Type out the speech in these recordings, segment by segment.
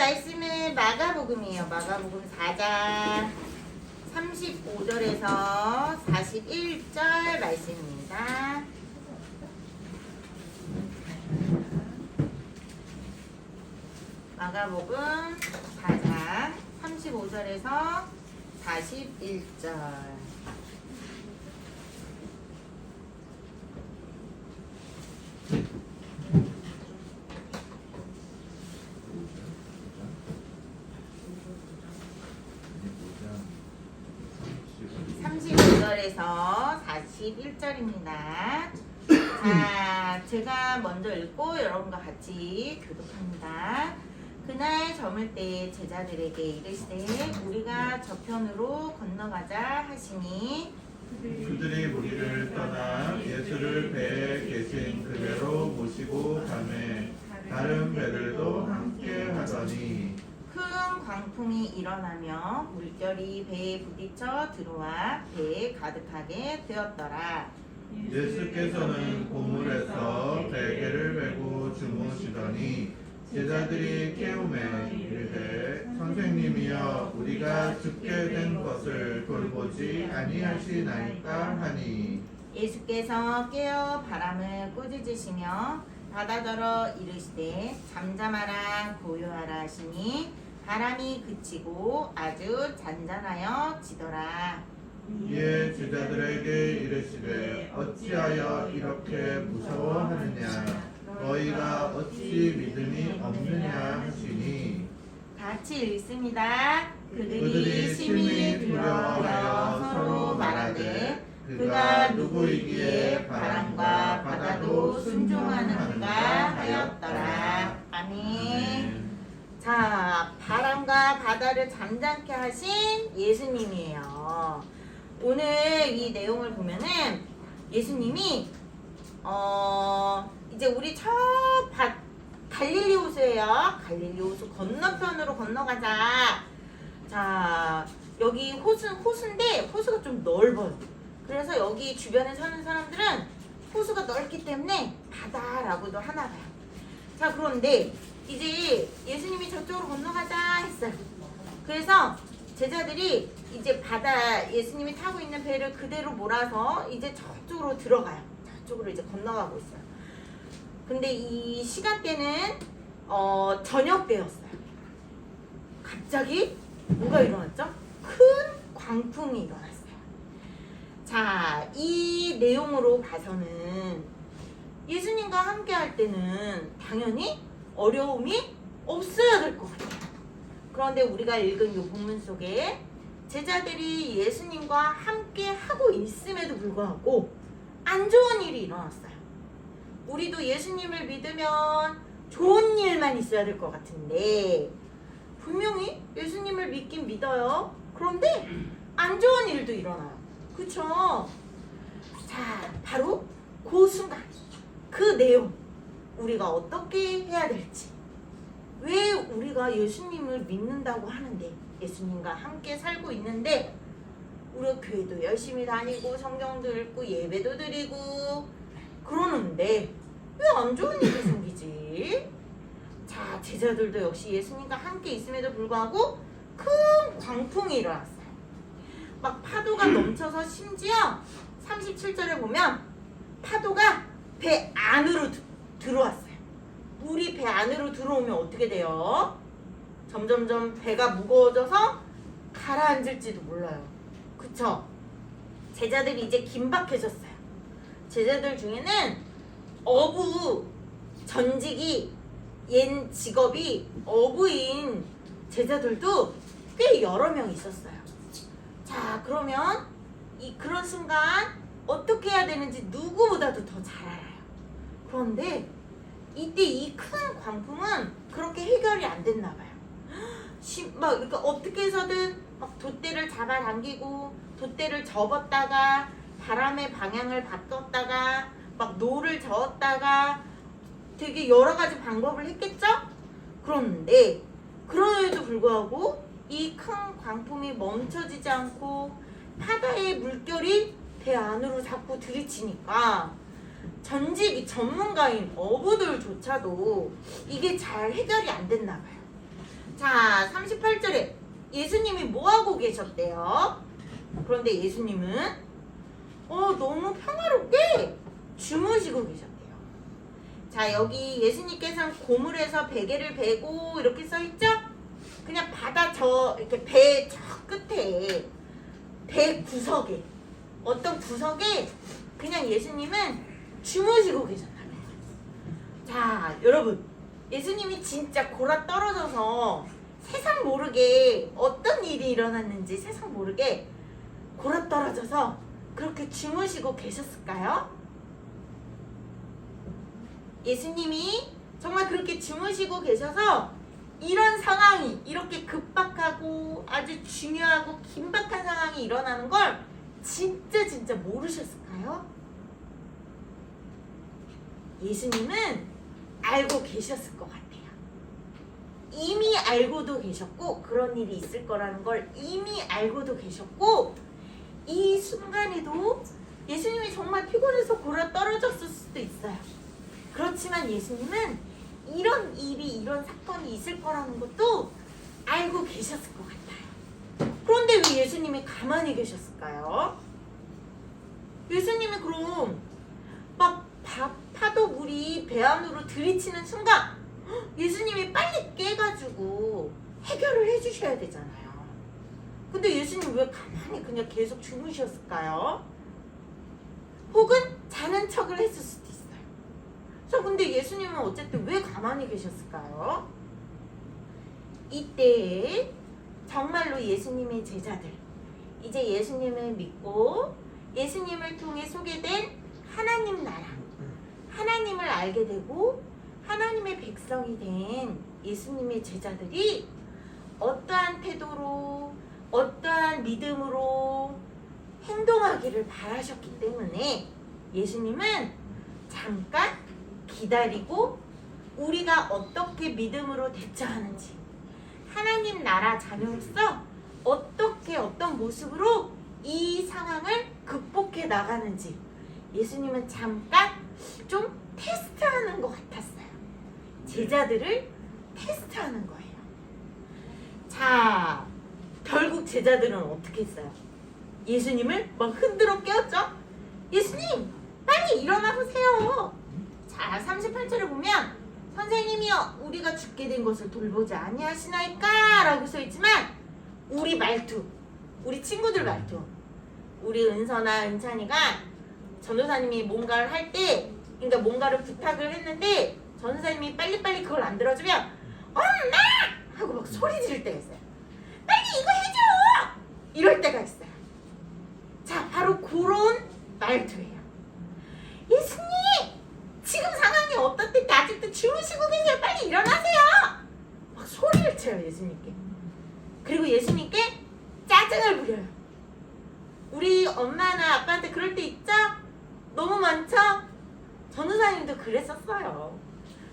말씀은 마가복음이에요. 마가복음 4장 35절에서 41절 말씀입니다. 마가복음 4장 35절에서 41절. 에서 41절입니다. 자, 제가 먼저 읽고 여러분과 같이 교독합니다. 그날 저물 때 제자들에게 이르시되 우리가 저편으로 건너가자 하시니 그들이 무리를 떠나 예수를 배에 계신 그대로 모시고 가매 다른 배들도 함께 하더니 큰 광풍이 일어나며 물결이 배에 부딪혀 들어와 배에 가득하게 되었더라. 예수께서는 고물에서 베개를 메고 주무시더니 제자들이 깨우매 이르되 선생님이여 우리가 죽게 된 것을 돌보지 아니하시나이까 하니 예수께서 깨어 바람을 꾸짖으시며 바다더러 이르시되 잠잠하라 고요하라 하시니 바람이 그치고 아주 잔잔하여 지더라. 이에 제자들에게 이르시되 어찌하여 이렇게 무서워하느냐 너희가 어찌 믿음이 없느냐 하시니 같이 읽습니다. 그들이 심히 심히 두려워하여 서로 말하되 그가 누구이기에 바람과 바다도 순종하는가 하였더라. 아멘. 자, 바람과 바다를 잠잠케 하신 예수님이에요. 오늘 이 내용을 보면은 예수님이 이제 우리 저 갈릴리 호수예요. 갈릴리 호수 건너편으로 건너가자. 자, 여기 호수인데 호수가 좀 넓어요. 그래서 여기 주변에 사는 사람들은 호수가 넓기 때문에 바다라고도 하나 봐요. 자, 그런데 이제 예수님이 저쪽으로 건너가자 했어요. 그래서 제자들이 이제 바다 예수님이 타고 있는 배를 그대로 몰아서 이제 저쪽으로 들어가요. 저쪽으로 이제 건너가고 있어요. 근데 이 시간대는 저녁 때였어요. 갑자기 뭐가 일어났죠? 큰 광풍이 일어났어요. 자, 이 내용으로 봐서는 예수님과 함께 할 때는 당연히 어려움이 없어야 될 것 같아요. 그런데 우리가 읽은 이 본문 속에 제자들이 예수님과 함께 하고 있음에도 불구하고 안 좋은 일이 일어났어요. 우리도 예수님을 믿으면 좋은 일만 있어야 될 것 같은데 분명히 예수님을 믿긴 믿어요. 그런데 안 좋은 일도 일어나요. 그쵸? 자, 바로 그 순간 그 내용 우리가 어떻게 해야 될지, 왜 우리가 예수님을 믿는다고 하는데 예수님과 함께 살고 있는데 우리가 교회도 열심히 다니고 성경도 읽고 예배도 드리고 그러는데 왜 안 좋은 일이 생기지? 자, 제자들도 역시 예수님과 함께 있음에도 불구하고 큰 광풍이 일어났어요. 막 파도가 넘쳐서 심지어 37절에 보면 파도가 배 안으로 들어왔어요. 물이 배 안으로 들어오면 어떻게 돼요? 점점점 배가 무거워져서 가라앉을지도 몰라요. 그쵸? 제자들이 이제 긴박해졌어요. 제자들 중에는 전직이 옛 직업이 어부인 제자들도 꽤 여러 명 있었어요. 자, 그러면 그런 순간 어떻게 해야 되는지 누구보다도 더 잘 알아요. 그런데 이때 이 큰 광풍은 그렇게 해결이 안 됐나 봐요. 그러니까 어떻게 해서든 막 돛대를 잡아당기고 돛대를 접었다가 바람의 방향을 바꿨다가 막 노를 저었다가 되게 여러 가지 방법을 했겠죠? 그런데 그럼에도 불구하고 이 큰 광풍이 멈춰지지 않고 바다의 물결이 배 안으로 자꾸 들이치니까 전직 전문가인 어부들조차도 이게 잘 해결이 안 됐나 봐요. 자, 38절에 예수님이 뭐하고 계셨대요? 그런데 예수님은 너무 평화롭게 주무시고 계셨대요. 자, 여기 예수님께서는 고물에서 베개를 베고 이렇게 써있죠? 그냥 바다 이렇게 배 저 끝에, 배 구석에, 어떤 구석에 그냥 예수님은 주무시고 계셨다고요. 자, 여러분, 예수님이 진짜 골아 떨어져서 세상 모르게 어떤 일이 일어났는지 세상 모르게 골아 떨어져서 그렇게 주무시고 계셨을까요? 예수님이 정말 그렇게 주무시고 계셔서 이런 상황이 이렇게 급박하고 아주 중요하고 긴박한 상황이 일어나는 걸 진짜 모르셨을까요? 예수님은 알고 계셨을 것 같아요. 이미 알고도 계셨고 그런 일이 있을 거라는 걸 이미 알고도 계셨고 이 순간에도 예수님이 정말 피곤해서 골아 떨어졌을 수도 있어요. 그렇지만 예수님은 이런 일이 이런 사건이 있을 거라는 것도 알고 계셨을 것 같아요. 그런데 왜 예수님이 가만히 계셨을까요? 예수님이 그럼 막 파도 물이 배 안으로 들이치는 순간 예수님이 빨리 깨가지고 해결을 해주셔야 되잖아요. 근데 예수님 왜 가만히 그냥 계속 주무셨을까요? 혹은 자는 척을 했을 수도 있어요. 자, 근데 예수님은 어쨌든 왜 가만히 계셨을까요? 이때 정말로 예수님의 제자들, 이제 예수님을 믿고 예수님을 통해 소개된 하나님 나라, 하나님을 알게 되고 하나님의 백성이 된 예수님의 제자들이 어떠한 태도로 어떠한 믿음으로 행동하기를 바라셨기 때문에 예수님은 잠깐 기다리고 우리가 어떻게 믿음으로 대처하는지 하나님 나라 자녀로서 어떻게 어떤 모습으로 이 상황을 극복해 나가는지 예수님은 잠깐 좀 테스트하는 것 같았어요. 제자들을 테스트하는 거예요. 자, 결국 제자들은 어떻게 했어요? 예수님을 막 흔들어 깨웠죠? 예수님, 빨리 일어나 보세요. 자, 38절에 보면 선생님이여 우리가 죽게 된 것을 돌보지 아니하시나이까? 라고 써있지만 우리 말투, 우리 친구들 말투, 우리 은서나 은찬이가 전도사님이 뭔가를 할 때, 그러니까 뭔가를 부탁을 했는데 전도사님이 빨리빨리 그걸 안 들어주면 엄마! 하고 막 소리 지를 때가 있어요. 빨리 이거 해줘! 이럴 때가 있어요. 자, 바로 그런 말투예요. 예수님! 지금 상황이 어떻든지 아직도 주무시고 계세요. 빨리 일어나세요! 막 소리를 쳐요, 예수님께. 그리고 예수님께 짜증을 부려요. 우리 엄마나 아빠한테 그럴 때 있죠? 너무 많죠? 전도사님도 그랬었어요.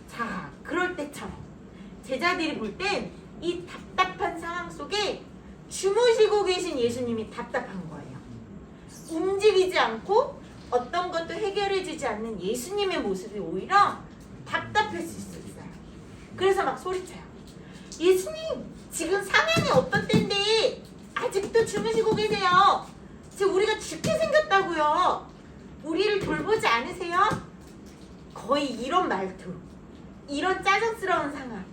자, 그럴 때처럼 제자들이 볼 땐 이 답답한 상황 속에 주무시고 계신 예수님이 답답한 거예요. 움직이지 않고 어떤 것도 해결해주지 않는 예수님의 모습이 오히려 답답했을 수 있어요. 그래서 막 소리쳐요. 예수님, 지금 상황이 어떤 때인데 아직도 주무시고 계세요. 지금 우리가 죽게 생겼다고요. 우리를 돌보지 않으세요? 거의 이런 말투, 이런 짜증스러운 상황.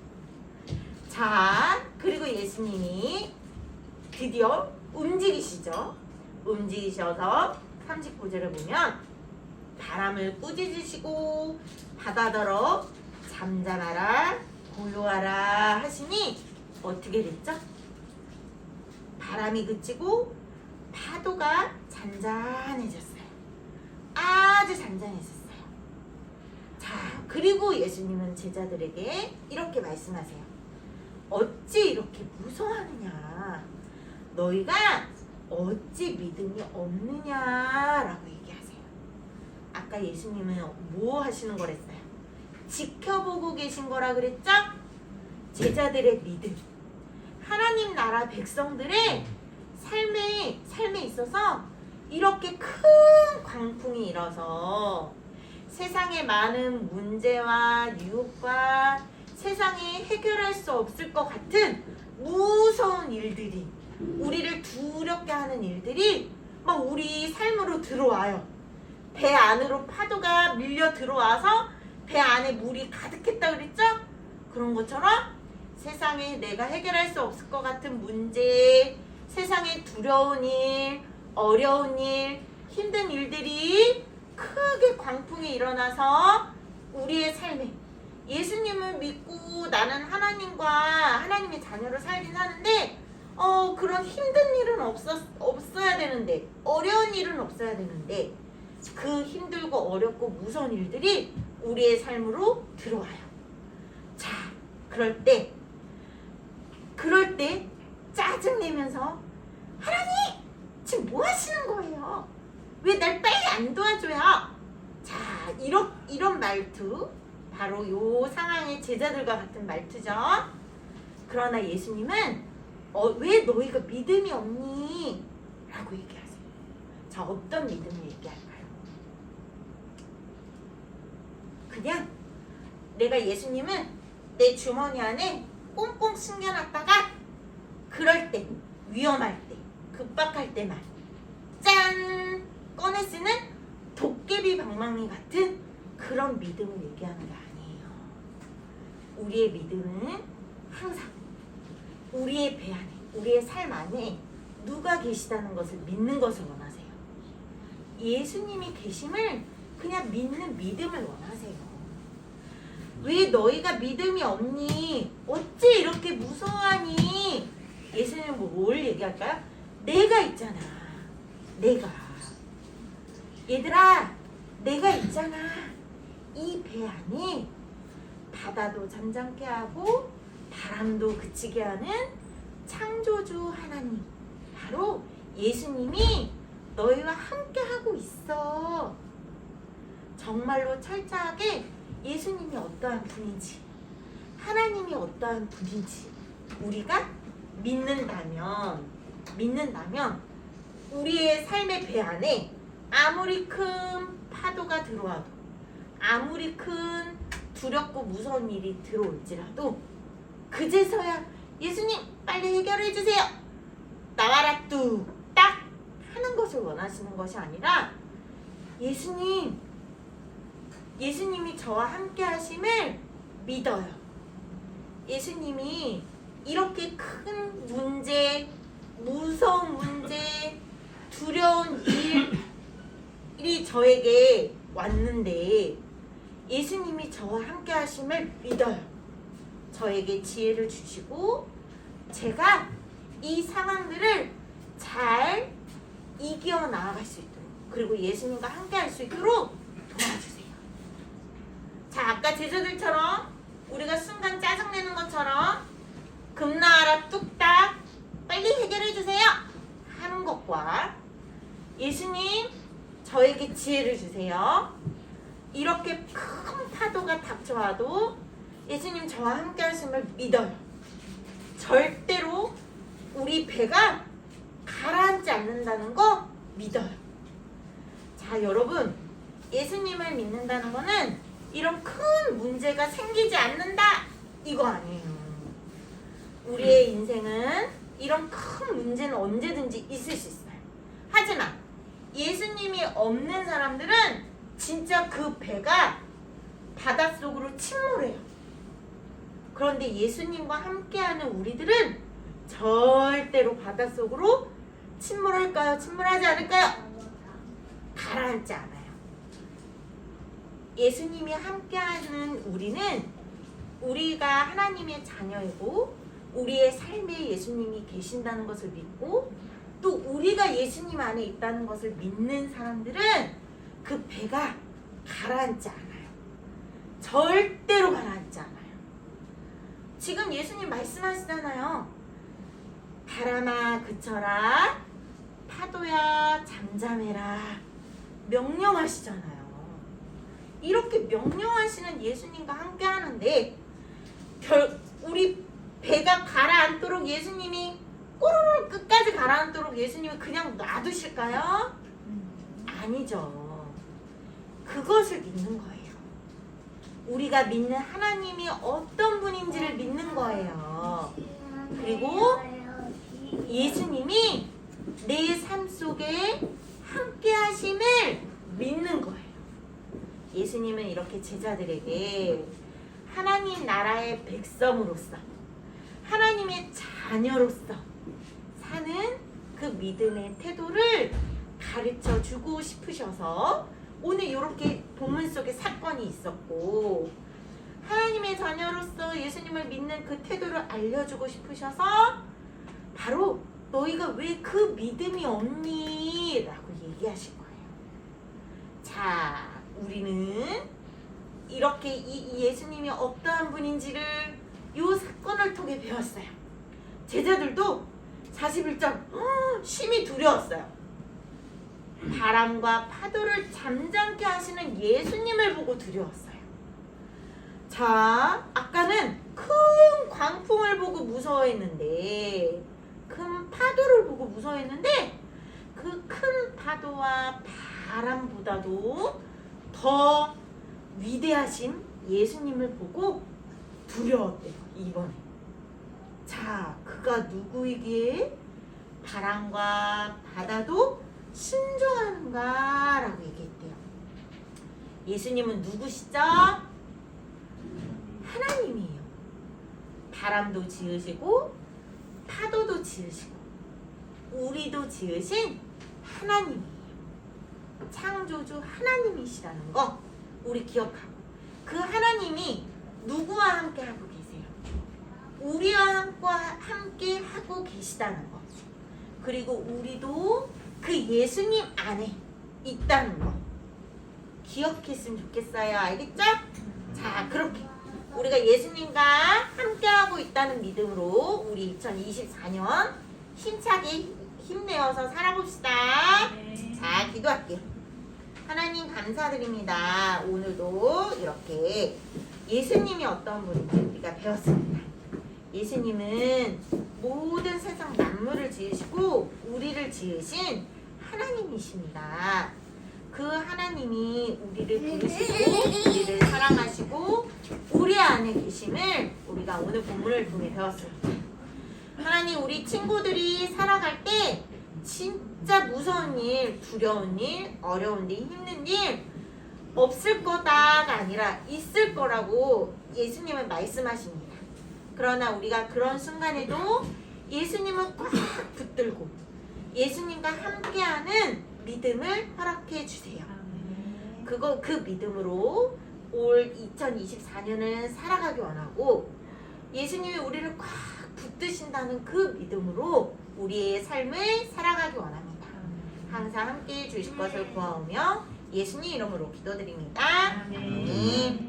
자, 그리고 예수님이 드디어 움직이시죠. 움직이셔서 39절에 보면 바람을 꾸짖으시고 바다더러 잠잠하라 고요하라 하시니 어떻게 됐죠? 바람이 그치고 파도가 잔잔해졌어요. 아주 잔잔해졌어요. 자, 그리고 예수님은 제자들에게 이렇게 말씀하세요. 어찌 이렇게 무서워하느냐? 너희가 어찌 믿음이 없느냐라고 얘기하세요. 아까 예수님은 뭐 하시는 거랬어요? 지켜보고 계신 거라 그랬죠? 제자들의 믿음, 하나님 나라 백성들의 삶에 있어서 이렇게 큰 광풍이 일어서 세상의 많은 문제와 유혹과 세상에 해결할 수 없을 것 같은 무서운 일들이, 우리를 두렵게 하는 일들이 막 우리 삶으로 들어와요. 배 안으로 파도가 밀려 들어와서 배 안에 물이 가득했다 그랬죠? 그런 것처럼 세상에 내가 해결할 수 없을 것 같은 문제, 세상에 두려운 일, 어려운 일, 힘든 일들이 크게 광풍이 일어나서 우리의 삶에, 예수님을 믿고 나는 하나님의 자녀로 살긴 하는데 그런 힘든 일은 없어야 되는데, 어려운 일은 없어야 되는데, 그 힘들고 어렵고 무서운 일들이 우리의 삶으로 들어와요. 자, 그럴 때 짜증내면서 하나님 지금 뭐 하시는 거예요? 왜 날 빨리 안 도와줘요? 자, 이런 말투, 바로 요 상황의 제자들과 같은 말투죠. 그러나 예수님은 왜 너희가 믿음이 없니? 라고 얘기하세요. 자, 어떤 믿음을 얘기할까요? 그냥 내가 예수님은 내 주머니 안에 꽁꽁 숨겨놨다가 그럴 때, 위험할 때, 급박할 때만 짠! 꺼내 쓰는 도깨비 방망이 같은 그런 믿음을 얘기하는 게 아니에요. 우리의 믿음은 항상 우리의 배 안에, 우리의 삶 안에 누가 계시다는 것을 믿는 것을 원하세요. 예수님이 계심을 그냥 믿는 믿음을 원하세요. 왜 너희가 믿음이 없니? 어찌 이렇게 무서워하니? 예수님은 뭘 얘기할까요? 내가 있잖아. 내가. 얘들아, 내가 있잖아. 이 배 안에 바다도 잠잠케 하고 바람도 그치게 하는 창조주 하나님, 바로 예수님이 너희와 함께 하고 있어. 정말로 철저하게 예수님이 어떠한 분인지, 하나님이 어떠한 분인지 우리가 믿는다면 우리의 삶의 배 안에 아무리 큰 파도가 들어와도, 아무리 큰 두렵고 무서운 일이 들어올지라도 그제서야 예수님 빨리 해결해 주세요, 나와라 뚝딱 하는 것을 원하시는 것이 아니라, 예수님이 저와 함께 하심을 믿어요. 예수님이 이렇게 큰 문제, 무서운 문제, 두려운 일이 저에게 왔는데 예수님이 저와 함께 하심을 믿어요. 저에게 지혜를 주시고 제가 이 상황들을 잘 이겨 나아갈 수 있도록, 그리고 예수님과 함께 할 수 있도록 도와주세요. 자, 아까 제자들처럼 우리가 순간 짜증내는 것처럼 금나와라 뚝딱 빨리 해결해 주세요 하는 것과, 예수님 저에게 지혜를 주세요, 이렇게 큰 파도가 닥쳐와도 예수님 저와 함께 하심을 믿어요. 절대로 우리 배가 가라앉지 않는다는 거 믿어요. 자, 여러분, 예수님을 믿는다는 거는 이런 큰 문제가 생기지 않는다 이거 아니에요. 우리의 인생은 이런 큰 문제는 언제든지 있을 수 있어요. 하지만 예수님이 없는 사람들은 진짜 그 배가 바닷속으로 침몰해요. 그런데 예수님과 함께하는 우리들은 절대로 바닷속으로 침몰할까요? 침몰하지 않을까요? 가라앉지 않아요. 예수님이 함께하는 우리는 우리가 하나님의 자녀이고 우리의 삶에 예수님이 계신다는 것을 믿고, 또 우리가 예수님 안에 있다는 것을 믿는 사람들은 그 배가 가라앉지 않아요. 절대로 가라앉지 않아요. 지금 예수님 말씀하시잖아요. 바람아 그쳐라, 파도야 잠잠해라, 명령하시잖아요. 이렇게 명령하시는 예수님과 함께 하는데 우리 배가 가라앉도록 예수님이 꼬르륵 끝까지 가라앉도록 예수님이 그냥 놔두실까요? 아니죠. 그것을 믿는 거예요. 우리가 믿는 하나님이 어떤 분인지를 믿는 거예요. 그리고 예수님이 내 삶 속에 함께 하심을 믿는 거예요. 예수님은 이렇게 제자들에게 하나님 나라의 백성으로서 하나님의 자녀로서 사는 그 믿음의 태도를 가르쳐 주고 싶으셔서 오늘 이렇게 본문 속에 사건이 있었고 하나님의 자녀로서 예수님을 믿는 그 태도를 알려주고 싶으셔서 바로 너희가 왜 그 믿음이 없니? 라고 얘기하신 거예요. 자, 우리는 이렇게 이 예수님이 어떠한 분인지를 이 사건을 통해 배웠어요. 제자들도 41장 심히 두려웠어요. 바람과 파도를 잠잠케 하시는 예수님을 보고 두려웠어요. 자, 아까는 큰 광풍을 보고 무서워했는데 큰 파도를 보고 무서워했는데 그 큰 파도와 바람보다도 더 위대하신 예수님을 보고 두려웠대요. 이번에. 자, 그가 누구이기에 바람과 바다도 순종하는가? 라고 얘기했대요. 예수님은 누구시죠? 하나님이에요. 바람도 지으시고 파도도 지으시고 우리도 지으신 하나님이에요. 창조주 하나님이시라는 거 우리 기억하고 그 하나님이 누구와 함께 하고 계세요? 우리와 함께 하고 계시다는 거. 그리고 우리도 그 예수님 안에 있다는 거 기억했으면 좋겠어요. 알겠죠? 자, 그렇게 우리가 예수님과 함께하고 있다는 믿음으로 우리 2024년 힘차게 힘내어서 살아봅시다. 자, 기도할게요. 하나님 감사드립니다. 오늘도 이렇게 예수님이 어떤 분인지 우리가 배웠습니다. 예수님은 모든 세상 만물을 지으시고 우리를 지으신 하나님이십니다. 그 하나님이 우리를 부르시고 우리를 사랑하시고 우리 안에 계심을 우리가 오늘 본문을 통해 배웠습니다. 하나님, 우리 친구들이 살아갈 때 진짜 무서운 일, 두려운 일, 어려운 일, 힘든 일 없을 거다가 아니라 있을 거라고 예수님은 말씀하십니다. 그러나 우리가 그런 순간에도 예수님을 꽉 붙들고 예수님과 함께하는 믿음을 허락해 주세요. 그 믿음으로 올 2024년을 살아가기 원하고 예수님이 우리를 꽉 붙드신다는 그 믿음으로 우리의 삶을 살아가기 원합니다. 항상 함께해 주실 것을 구하오며 예수님 이름으로 기도드립니다. 아멘.